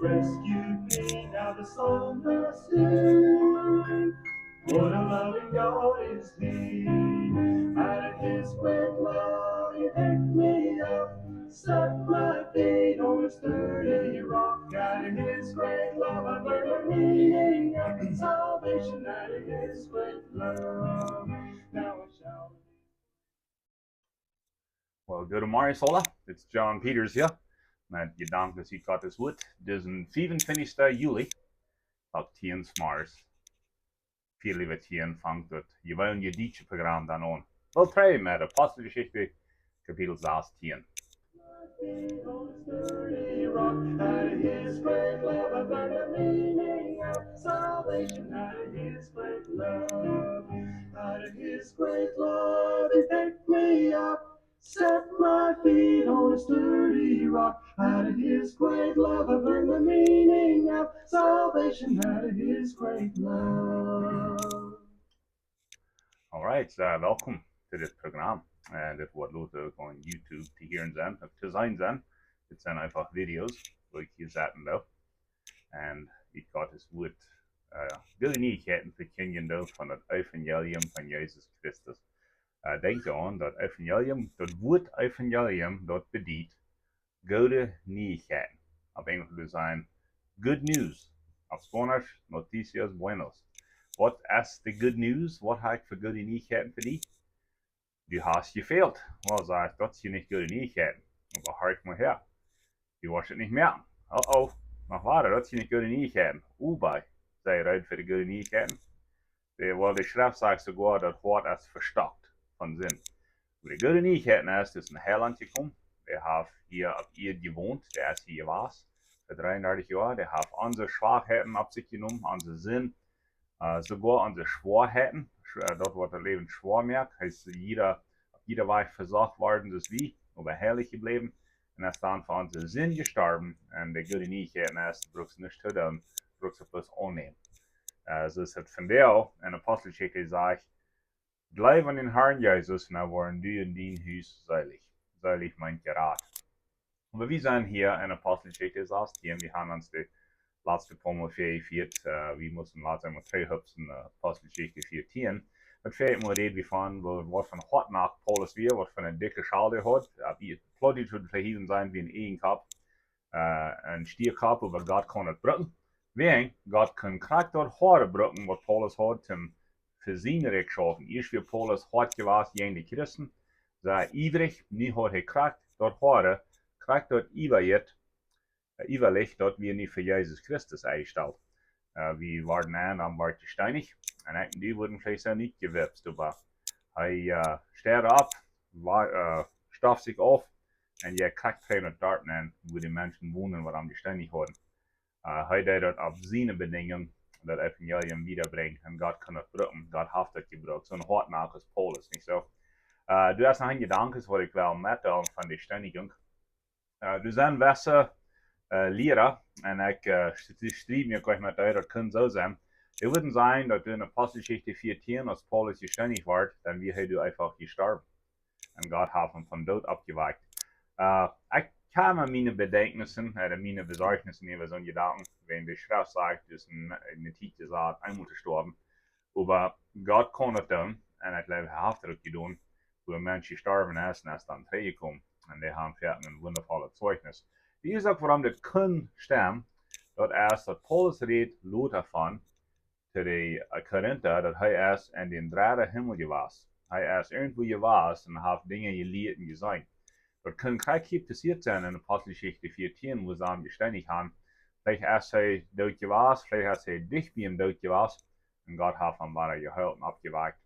rescued me. Now the song I sing. What a loving God is He. Out of His great love, He picked me up, set my feet on a sturdy rock. Out of His great love, I learned the meaning of salvation. Out of His great love, now I shall. Well, goedemorgen Sola. It's John Peters hier. Met gedankt dat ik had is goed. Dus een 25 juli op 10 Mars. Viele wat hier vangt dat je wil je Dietsche programma dan aan. Wel try met Apostelgeschichte kapitel 16. Salvation out of His great love, out of His great love, He picked me up, set my feet on a sturdy rock. Out of His great love, I've learned the meaning of salvation. Out of His great love. Alright, welkom to dit programma. Dit wordt later ook op YouTube te horen zijn, of te zijn zijn. Dit zijn einfach video's, waar ik hier zaten doe. En ik had het woord goede nieuwigheden verkondigen van het evangelium van Jezus Christus. Denk aan dat evangelium, dat woord evangelium, dat bedient goede nieuwigheden. Op Engels zou zijn good news. Op Spanisch, noticias buenas. Wat is de good news? Wat heb ik voor goede nieuwigheden voor die? Du hast gefehlt. Wel, sagt, dat is je niet goede nieuwigheden. Maar hör ik maar her. Du was het niet meer. Oh, nog waar, dat is je niet goede nieuwigheden. Oobah, zei je uit voor de goede nieuwigheden. De schrift zegt sogar dat woord is verstockt van zin. De goede nieuwigheden is dus een heiland gekomen. Der heeft hier op Erde gewoond. Der is hier was. Voor 33 jaar. Der heeft onze Schwachheiten op zich genomen. Onze zin. Sogar onze Schwachheiten. Dat wordt het leven schwer merkt. Hij is op jeder Weg versorgt worden, dus wie, aber herrlich gebleven. En hij is dan voor onze zin gestorben. En de goede nieuwigheden is, brauchst du nicht zu tun, brauchst du bloß annehmen. So ist es von der, in Apostelgeschichte sagt, bleib an den Herrn Jesus, und dann waren du in dein Haus selig. Selig meint Rat. Aber wir sind hier in Apostelgeschichte 16, wir haben uns die letzte paar Mal geführt, wir mussten laatst einmal 3 Hübsen Apostelgeschichte 14. Het feit maar reden we van wat van hot nach Paulus weer, wat van een dikke schouder had. Plottig zou het verheven zijn wie een egenkap, een stierkap, aber God kon het brücken. Wegen, God kan kracht dat harde brücken, wat Paulus had, zum für seine Recht schaffen. Eerst wie Paulus hart gewas gegen die Christen, sei ivrig, nie hat hij kracht dat harde, kracht dat iverlich, dat wir nicht für Jesus Christus eingestellt. Wir waren dann war gesteinigt. En die worden vielleicht auch nicht gewipst, aber hij steht ab, staft sich auf und je kriegt keine Daten an, wo die Menschen wohnen, was am gesteinigt worden. Hij deed dat op zijn bedingungen, dat Evangelium wiederbringt und Gott kann das brücken, Gott hat das gebraucht. So ein Hartnach ist Paulus, nicht so? Du hast noch ein Gedanke, was ich will mitteilen von der Steinigung. Du sind besser Lehrer, und ich striebe mir gleich mit dir, das kann so sein. Es würde sein, dass du in Apostelgeschichte 14, als Paulus gesteinigt wird, dann wäre du einfach gestorben. Und Gott hat ihn von Tod abgeweicht. Ich kann mir meine Bedenknissen, meine Besorgnissen über so einen Gedanken, wenn die Schrift sagt, dass eine Zeit gesagt, einmal gestorben. Aber Gott kann es tun, und ich glaube, er hat es getan, wo ein Mensch gestorben ist, und ist dann zurückgekommen. Und die haben fertig ein wundervolles Zeugnis. Wie gesagt, warum das kann stimmen, das ist, dass Paulus redet, laut davon, zu den Korinther, dat hij is in den derde Himmel gewas. Hij is irgendwo gewas und hat Dinge geleerd und gesagt. Das kann kein passiert sein in Apostelgeschichte 14, wo sie am gesteinigt haben. Vielleicht ist er dort gewas, vielleicht ist er dicht bei ihm dort gewas, und Gott hat ihn weiter gehört und abgewagt.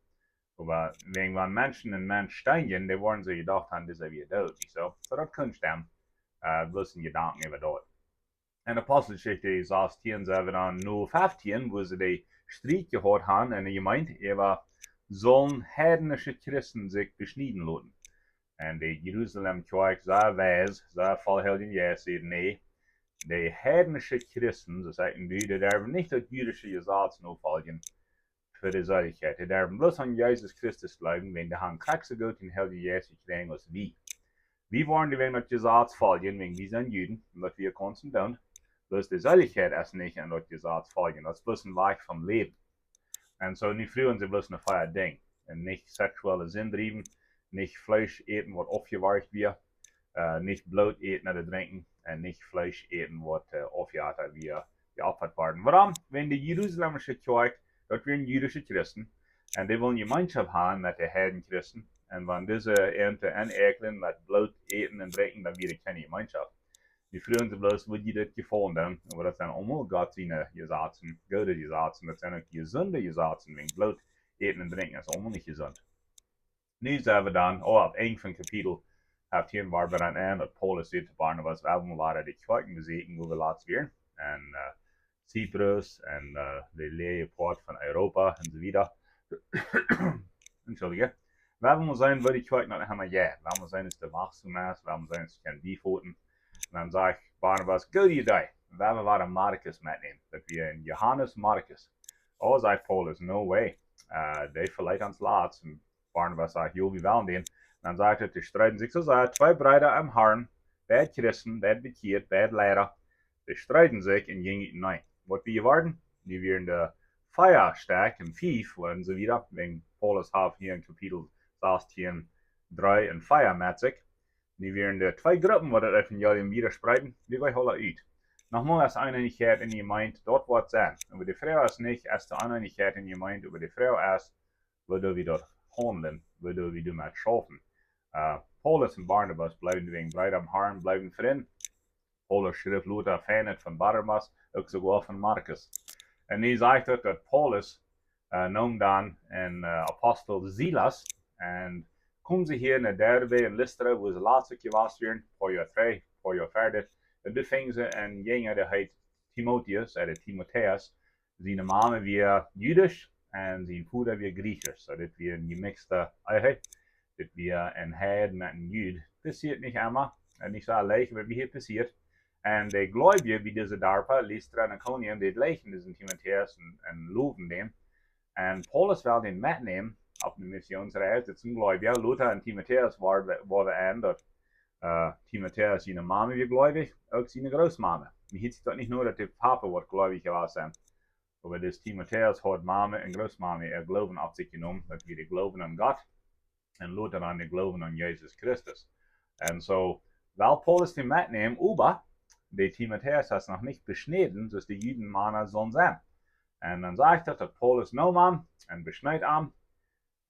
Aber wenn Menschen einen Mensch steinigen, die wollen sie gedacht haben, dass er wieder dort ist. So das kann stimmen. Bloß ein Gedanken über dort. In Apostelgeschichte 16 sind wir dann nur 15, wo sie die Streit gehört haben in der Gemeinde, sollen heidnische Christen sich beschneiden lassen. Und die Jerusalem-Kirche sehr weise, sehr vollhältig, ja, sagt, nee, die heidnische Christen, so sagen die dürfen nicht das jüdische Gesetz nur folgen für die Seligkeit. Die dürfen bloß an Jesus Christus glauben, wenn die haben Krieg so gut in Heilige Jesus kriegen als wir. Wir wollen die wegen das Gesetz folgen, wegen wir sind Juden, und was wir können tun. bloß die Seligkeit ist nicht an das Gesetz folgen. Das ist bloß ein Weg vom Leben. Und so nicht früher sie bloß eine feier Ding. Und nicht sexuelle Sinn trieben, nicht Fleisch eten, was aufgeweicht wird, nicht Blut eten oder trinken, und nicht Fleisch eten, was aufgehört wird, geopfert worden. Warum? Wenn die Jerusalemische Kirche, dort werden jüdische Christen, und die wollen Gemeinschaft haben mit den Heidenchristen. Und wenn diese Ernte anekeln, mit Blut eten und trinken, dann wird keine Gemeinschaft. Die frühen sie bloß, wo die das gefallen haben, aber das sind allemaal Gott seine Gesetzen, gute Gesetzen, das sind auch gesunde Gesetzen, wenn Blut eten und trinken, ist allemaal nicht gesund. Nu zijn we dan, op een van kapitel, haft hier waar we dan aan, dat Paulus zegt, Barnabas, we waren die kerken bezeten, wo we laatst weer, en Cyprus, en de leege poort van Europa, en zo wieder. Entschuldige. Waarom zijn we die kerk nog helemaal ja? Waarom zijn het de wachstummaas? Waarom zijn het geen biefoten? En dan zeg ik, Barnabas, go die day. Waarom waren Marcus metnemen? Dat we in Johannes Marcus. Oh, zegt Paulus, no way. Die verleidt ons laatst. En Barnabas sagt, jo, wie wollen den? Dan sagt er, die streiten sich so sehr. Zwei Brüder am Herrn, beide Christen, beide bekehrt, beide Lehrer. Die streiten sich in gingen hinein. Was wir werden? Die werden der feiah stark im 5, und so wieder. Wegen Paulus hat hier in Kapitel 16, 3 und feiah mit sich. Die werden die zwei Gruppen, die das Evangelium widersprechen, die wir holen uit. Nochmal ist Einigkeit in die Gemeinde, dort wird es sein. Aber die Frau ist nicht, als die Einigkeit in die Gemeinde, aber die Frau ist, wo wir dort handeln, wo wir mit schaffen. Paulus und Barnabas bleiben wegen Brüder am Herrn, bleiben Freunde. Paulus schrift Luther Feind von Barnabas, auch sogar von Marcus. Und die sagt, dass Paulus nahm dann ein Apostel Silas und kommen sie hier in der Derbe in Lystra, wo sie laatst gewasst werden, paar Jahre 3, paar Jahre fertig. Und da fingen sie einen Jünger, der heißt Timotheus, oder Timotheus, seine Mama wie jüdisch und sein Bruder wie griechisch. So, das wir ein gemixter Einheit, das wir ein Heid mit einem Jüd. Passiert nicht immer, nicht so leicht, aber wie hier passiert. Und die Gläubigen, wie diese Darpa, Lystra und Iconium, die gleichen diesen Timotheus und loben den. Und Paulus will den mitnehmen auf eine Missionsreise zum Gläubigen. Luther und Timotheus waren an, dass Timotheus seine Mama wie gläubig, auch seine Großmama. Wie hieß es doch nicht nur, dass der Papa wird gläubig gewesen, aber das Timotheus hat Mama und Großmama ihr Glauben auf sich genommen, dass wir die Glauben an Gott und Luther an den Glauben an Jesus Christus. Und so, weil Paulus den mitnehmen, oobah, der Timotheus hat noch nicht beschnitten, dass die Juden Männer sollen sein. Und dann sagt er, dass Paulus nahm und beschneit am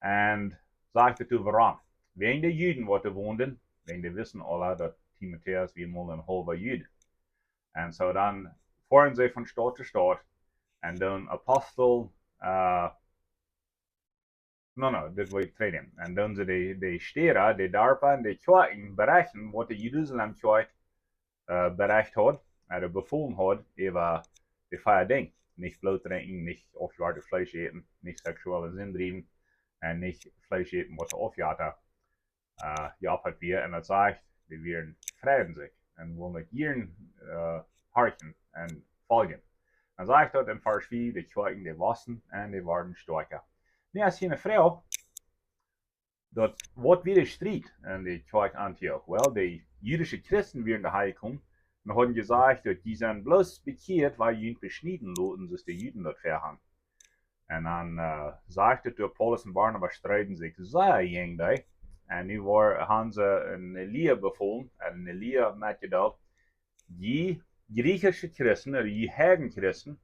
und sagte zu warum. Wegen der Juden, die wohnen, wegen die wissen alle, dass Timotheus wie mal ein halber Jude. Und so dann fahren sie von Stadt zu Stadt und dann Apostel, das will ich treten. Und dann sie die Städte, die Darpa, die Kirchen berechnen, was die Jerusalem-Kirche bereicht hat, oder befohlen hat, über die feier Ding. Nicht Blut trinken, nicht aufgewartet Fleisch eten, nicht sexuelle Sinn trieben, und nicht Fleisch eten, was aufgehört geopfert wird. Und das sagt, die werden freuen sich und wollen mit ihren horchen und folgen. Dann sagt dort in Vers 4, die Kirchen, die wachsen und die werden stärker. Nu als hier eine Frau, dat wordt weer strijd in die Kirche Antioch. Wel, die jüdische Christen werden daheim gekommen und haben gesagt, dass die sind bloß bekehrt, weil sie beschnitten loten, dass die Juden dort verhangen. Und dann sagte der Paulus und Barnabas streiten sich sehr eng da. Und nu haben sie eine Lehre befohlen, eine Lehre mitgedacht, die griechische Christen, oder die Heidenchristen,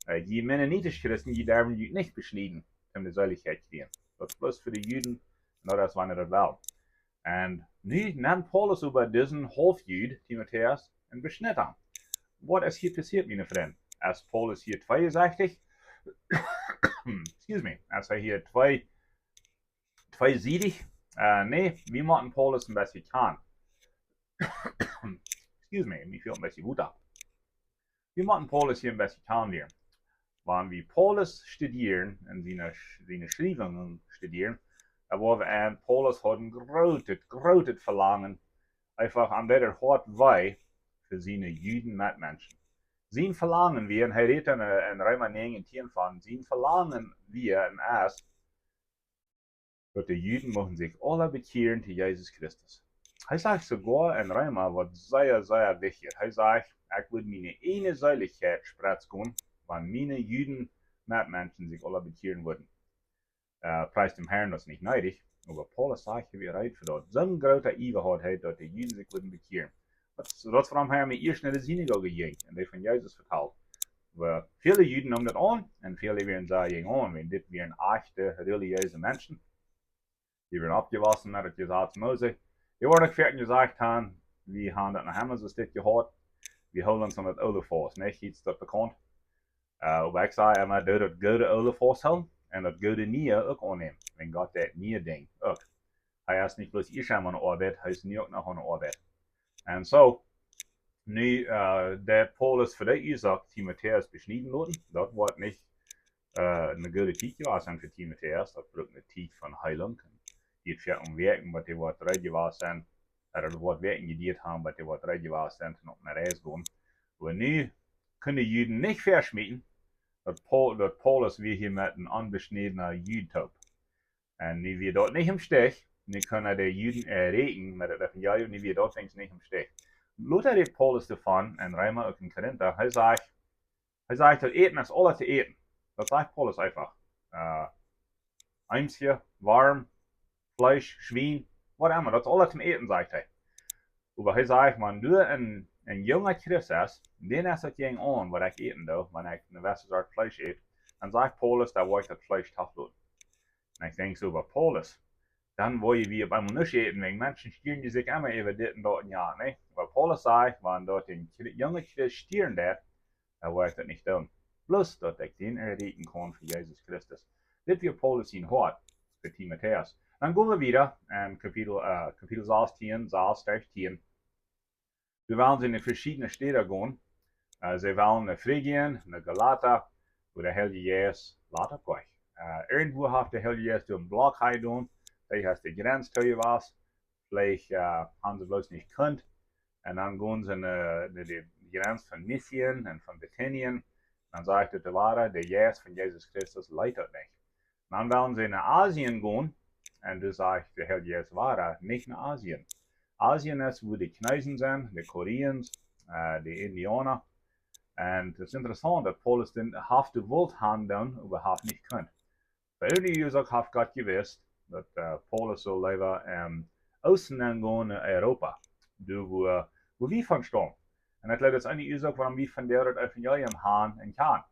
die mennonitische Christen, die dürfen nicht beschnitten, um die Seligkeit zu gehen. Das ist bloß für die Juden, nur das war nicht das Welt. Und nu nimmt Paulus über diesen Halbjüd, Timotheus, und beschnitt an. Was ist hier passiert, meine Freunde? Als Paulus hier zweiseitig, excuse me, als er hier zweiseitig, nee, wir machen Paulus ein bisschen kann. Excuse me, mir fehlt ein bisschen Wut ab. Wir machen Paulus hier ein bisschen kann hier. Wenn wir Paulus studieren und seine Schriftungen studieren, da wo wir an Paulus hat ein großes Verlangen, einfach an der Hort wei für seine Juden Mitmenschen. Sein Verlangen wir, und er redet in Römer 9 von, sein Verlangen wir in erst, dass die Juden müssen sich alle bekehren zu Jesus Christus. Er sagt sogar in Römer, was sehr, sehr wichtig. Er sagt, Ich würde meine eine Seiligkeit sprätz gehen, wenn meine Juden Mitmenschen sich alle bekehren würden. Preis dem Herrn das nicht neidig, aber Paulus sagt, wie bereit für dort. So eine große Ebenheit, dass die Juden sich würden bekehren. Dat waarom hij met eerst naar de synagoge ging en die van Jezus vertelt. We, viele Juden namen dat aan en viele werden zeggen aan, want dit waren echte religieuze mensen. Die werden opgewassen met het gezag Mose. Die worden fertig gezegd hebben, we hebben dat naar hem zo dit gehad. We houden ons aan het oude vast, niet iets dat bekend. Maar ik zei immer, dat het goede oude vast houden en dat goede nieuwe ook aannemen. Wenn God dat nieuwe ding ook. Hij is niet bloos eerst aan de arbeid, hij is nu ook nog aan de arbeid. En zo, nu dat Paulus voor die Isaac Timotheus beschnitten worden, dat wordt niet een goede tijd geweest voor Timotheus, dat wordt een tijd van heiling. Die het voor werken, wat die wordt eruit geweest zijn, dat wordt werken gediend hebben, wat die wordt eruit geweest zijn, en op naar reis gaan. Maar nu kunnen Juden niet verschmieten, dat Paulus weer hier met een onbesnedene Judentuip. En nu weer dat niet im Stich, nu kunnen de Juden erregen met het evangelium, nu weer dat things niet im Stich. Luther redt Paulus davon, en Reimer ook in Korinther, hij sagt, dat eten is alles te eten. Dat sagt Paulus einfach. Eimsje, warm, Fleisch, Schwein, whatever, dat is alles zum Eten, sagt hij. Aber hij sagt, man, du een junger Christ is, den is het jeng aan wat ik eten doe, wanneer ik een westerse Fleisch eet, dan sagt Paulus, dat wordt dat Fleisch tough doen. En ik denk zo, bij Paulus, dann wil je weer bij me niet eten, want mensen stieren die zich immer over dit en dat en ja, nee. Maar Paulus sagt, wanneer dat een jonge Christ stieren dat, dan wil ik dat niet doen. Plus dat ik den eten kan voor Jezus Christus. Dit weer Paulus zijn hart voor Timotheus. Dan gaan we wieder in Kapitel 16, 16. Wir wollen in die verschiedenen Städte gehen. Sie wollen nach Phrygien, nach Galata, wo der Heilige Geist later kommt. Irgendwo hat der Heilige Geist einen Block gehauen, vielleicht hast die Grenze zu was, vielleicht haben sie bloß nicht gekannt. Und dann gehen sie die Grenze von Missien und von Bithynien. Dann sagt der Wahre, der Geist von Jesus Christus leitet nicht. Dann wollen sie nach Asien gehen, und du sagst, der Heilige Geist war nicht nach Asien. Asien ist, wo die Chinesen sind, die Koreans, die Indianer. Und es ist interessant, dass Paulus den haft gewollt handeln, aber haft nicht könnt. Bei der Jesuch hat Gott gewusst, dass Paulus so lieber außen gehen in Europa, wo wir von stammen. Und ich glaube, das ist eine Jesuch, warum wir von der Evangelium haben und kann.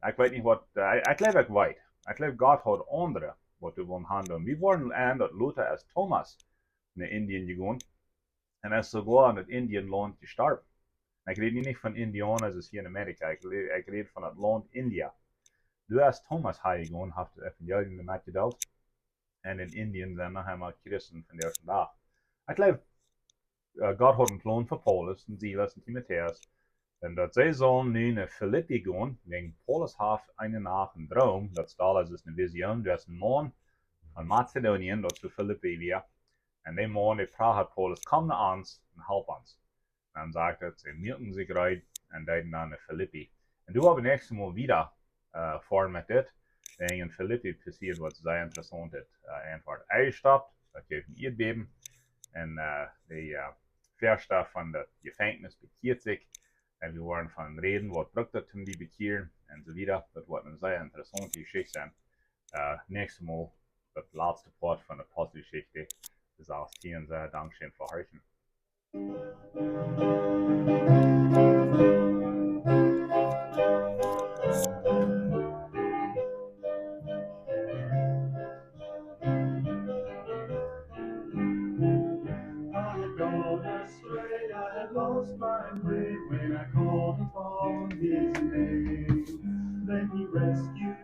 Ich weiß nicht, was, ich glaube, ich weiß. Ich glaube, Gott hat andere, was wir wollen handeln. Wir wollen an, dass Luther als Thomas naar Indien gegaan en is sogar in het Indienland gestorben. Ik rede niet van Indianen zoals hier in Amerika, ik rede van het land India. Du als Thomas gegaan, heeft het evangelium met gedeeld en in Indien zijn nog eenmaal christen van de eerste dag. Ik geloof, God had een plan voor Paulus en Silas en Timotheus en dat zij zullen nu naar Philippi gaan, wegen Paulus heeft een nacht een droom, dat staat als een vision, dat is een man van Macedonien, dat zu Philippi weer. En die man, die praat Paulus, kom naar ons en help ons. En dan zegt het, ze melden zich eruit en deiden dan naar Philippi. En toen hebben we nächste Mal wieder voor met dit. En in Philippi passiert wat zeer interessant is. Antwoord uitstapt, dat geeft een Erdbeben. En de verstaf van de gevangenis bekeert zich. En we worden van reden, wat brukt dat om die bekeren. En zo wieder. Dat wordt een zeer interessante geschichte zijn. Nächste Mal, het laatste part van de Apostelgeschichte. Das auch vielen sehr Dankeschön für heute. I had gone astray, I had lost my way when I called upon his name. Then he rescued